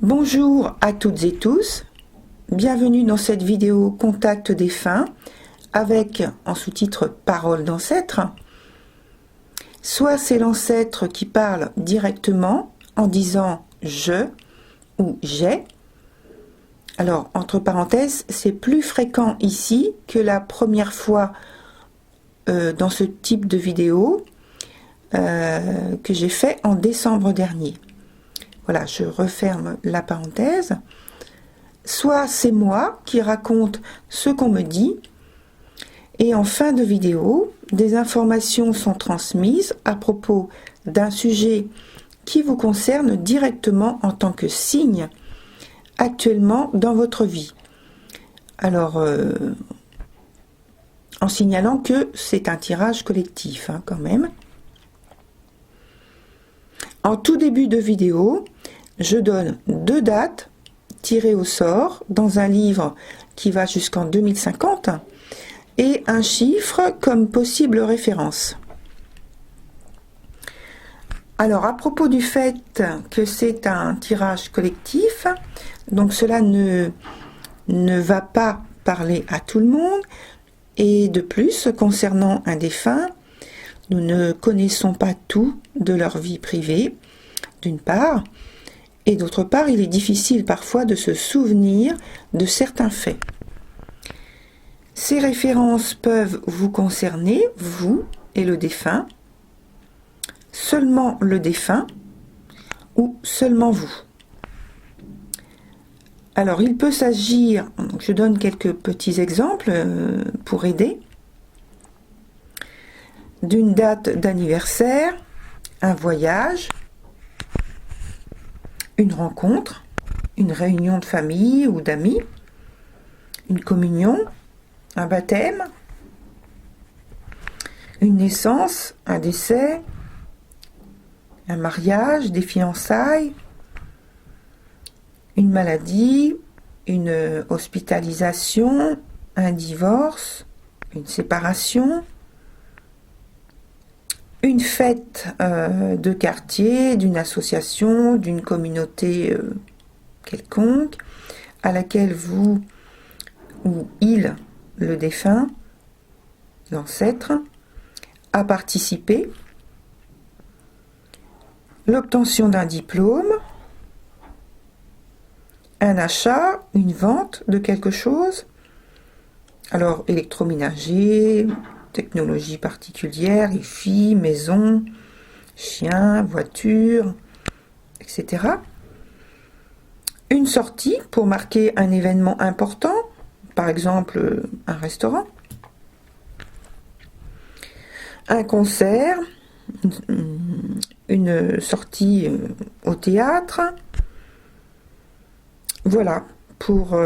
Bonjour à toutes et tous, bienvenue dans cette vidéo Contact défunt avec en sous-titre Paroles d'ancêtre. Soit c'est l'ancêtre qui parle directement en disant je ou j'ai. Alors entre parenthèses, c'est plus fréquent ici que la première fois dans ce type de vidéo que j'ai fait en décembre dernier. Voilà, je referme la parenthèse. Soit c'est moi qui raconte ce qu'on me dit, et en fin de vidéo, des informations sont transmises à propos d'un sujet qui vous concerne directement en tant que signe actuellement dans votre vie. Alors, en signalant que c'est un tirage collectif, quand même. En tout début de vidéo, je donne 2 dates tirées au sort dans un livre qui va jusqu'en 2050 et un chiffre comme possible référence. Alors à propos du fait que c'est un tirage collectif, donc cela ne va pas parler à tout le monde, et de plus concernant un défunt, nous ne connaissons pas tout de leur vie privée, d'une part, et d'autre part, il est difficile parfois de se souvenir de certains faits. Ces références peuvent vous concerner, vous et le défunt, seulement le défunt ou seulement vous. Alors, il peut s'agir, je donne quelques petits exemples pour aider, d'une date d'anniversaire, un voyage, une rencontre, une réunion de famille ou d'amis, une communion, un baptême, une naissance, un décès, un mariage, des fiançailles, une maladie, une hospitalisation, un divorce, une séparation, une fête de quartier, d'une association, d'une communauté quelconque, à laquelle vous ou il, le défunt, l'ancêtre, a participé, l'obtention d'un diplôme, un achat, une vente de quelque chose, alors électroménager, technologie particulière, hi-fi, maison, chien, voiture, etc. Une sortie pour marquer un événement important, par exemple un restaurant, un concert, une sortie au théâtre. Voilà pour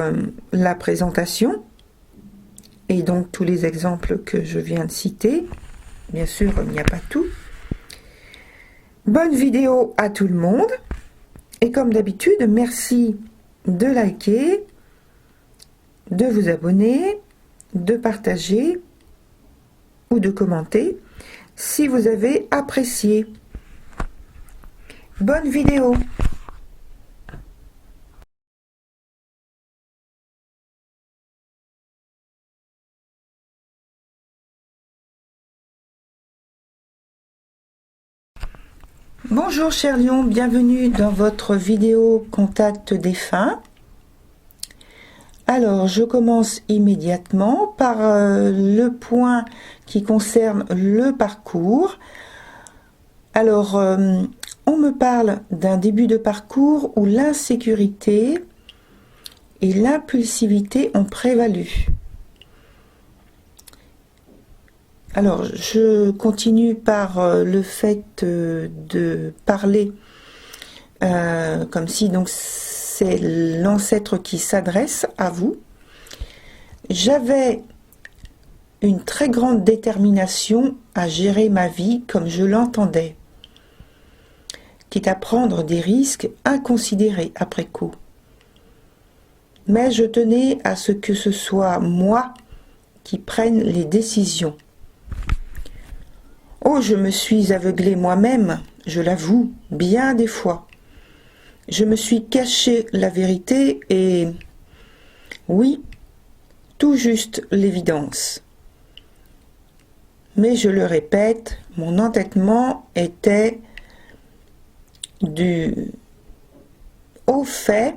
la présentation. Et donc tous les exemples que je viens de citer, bien sûr il n'y a pas tout. Bonne vidéo à tout le monde, et comme d'habitude, merci de liker, de vous abonner, de partager ou de commenter si vous avez apprécié. Bonne vidéo! Bonjour chers lions, bienvenue dans votre vidéo Contact défunt. Alors je commence immédiatement par le point qui concerne le parcours. Alors on me parle d'un début de parcours où l'insécurité et l'impulsivité ont prévalu. Alors, je continue par le fait de parler comme si donc c'est l'ancêtre qui s'adresse à vous. J'avais une très grande détermination à gérer ma vie comme je l'entendais, quitte à prendre des risques inconsidérés après coup. Mais je tenais à ce que ce soit moi qui prenne les décisions. Oh, je me suis aveuglée moi-même, je l'avoue, bien des fois. Je me suis caché la vérité et, oui, tout juste l'évidence. Mais je le répète, mon entêtement était dû au fait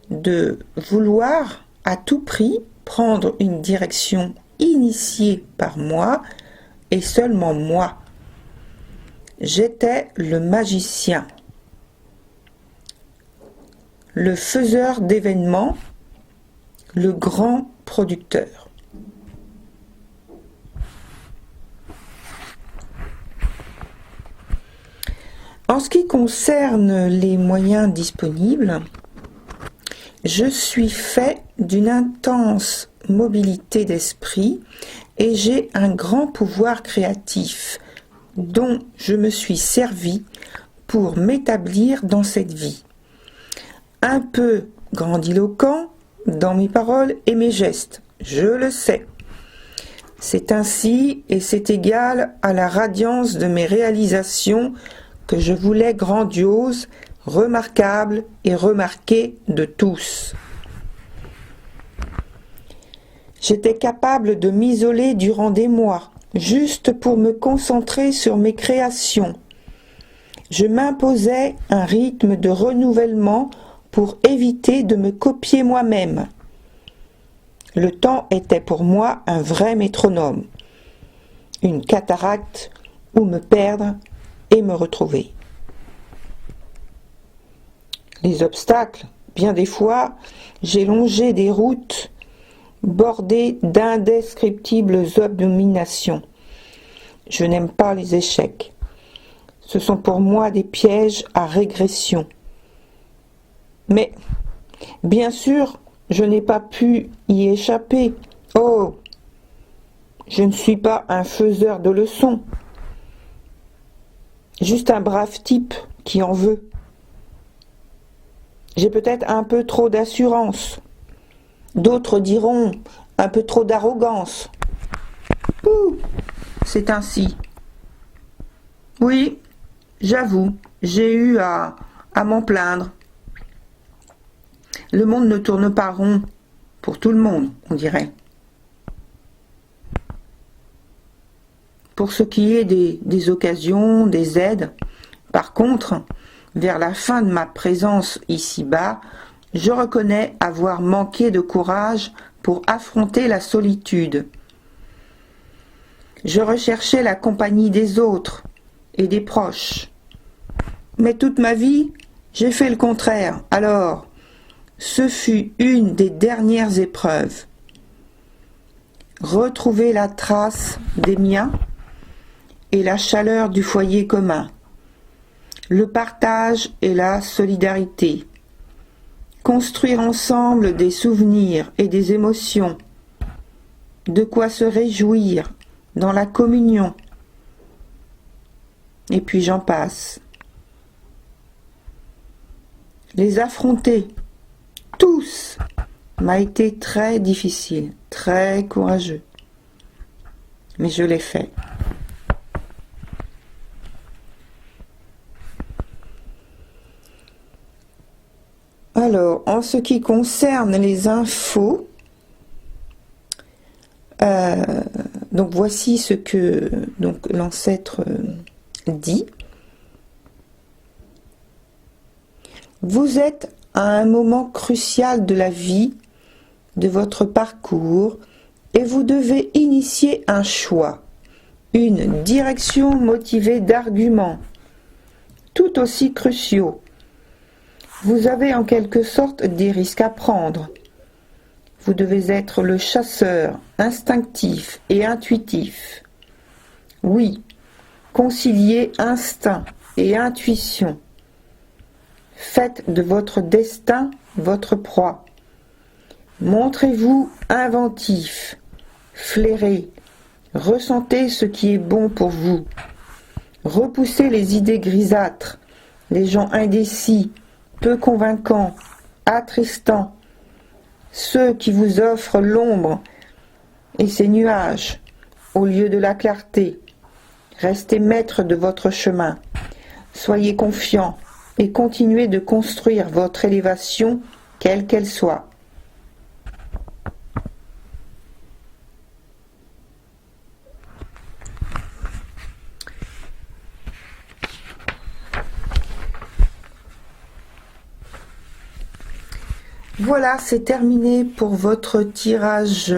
de vouloir à tout prix prendre une direction initiée par moi et seulement moi. J'étais le magicien, le faiseur d'événements, le grand producteur. En ce qui concerne les moyens disponibles, je suis fait d'une intense mobilité d'esprit et j'ai un grand pouvoir créatif dont je me suis servi pour m'établir dans cette vie. Un peu grandiloquent dans mes paroles et mes gestes, je le sais. C'est ainsi et c'est égal à la radiance de mes réalisations que je voulais grandioses, remarquables et remarquées de tous. J'étais capable de m'isoler durant des mois, juste pour me concentrer sur mes créations. Je m'imposais un rythme de renouvellement pour éviter de me copier moi-même. Le temps était pour moi un vrai métronome, une cataracte où me perdre et me retrouver. Les obstacles, bien des fois, j'ai longé des routes bordées d'indescriptibles abominations. Je n'aime pas les échecs. Ce sont pour moi des pièges à régression. Mais, bien sûr, je n'ai pas pu y échapper. Oh, je ne suis pas un faiseur de leçons. Juste un brave type qui en veut. J'ai peut-être un peu trop d'assurance. D'autres diront un peu trop d'arrogance. Ouh, c'est ainsi. Oui, j'avoue, j'ai eu à m'en plaindre. Le monde ne tourne pas rond pour tout le monde, on dirait. Pour ce qui est des occasions, des aides, par contre, vers la fin de ma présence ici-bas, je reconnais avoir manqué de courage pour affronter la solitude. Je recherchais la compagnie des autres et des proches. Mais toute ma vie, j'ai fait le contraire. Alors, ce fut une des dernières épreuves. Retrouver la trace des miens et la chaleur du foyer commun, le partage et la solidarité, construire ensemble des souvenirs et des émotions, de quoi se réjouir dans la communion, et puis j'en passe. Les affronter, tous, m'a été très difficile, très courageux, mais je l'ai fait. Alors, en ce qui concerne les infos, donc voici ce que l'ancêtre dit. Vous êtes à un moment crucial de la vie, de votre parcours, et vous devez initier un choix, une direction motivée d'arguments, tout aussi cruciaux. Vous avez en quelque sorte des risques à prendre. Vous devez être le chasseur instinctif et intuitif. Oui, concilier instinct et intuition. Faites de votre destin votre proie. Montrez-vous inventif, flairez, ressentez ce qui est bon pour vous. Repoussez les idées grisâtres, les gens indécis, peu convaincants, attristants, ceux qui vous offrent l'ombre et ses nuages au lieu de la clarté. Restez maître de votre chemin. Soyez confiant, et continuez de construire votre élévation, quelle qu'elle soit. Voilà, c'est terminé pour votre tirage,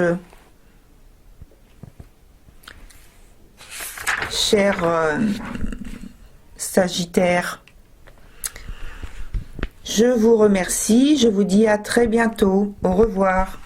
cher Sagittaire. Je vous remercie, je vous dis à très bientôt. Au revoir.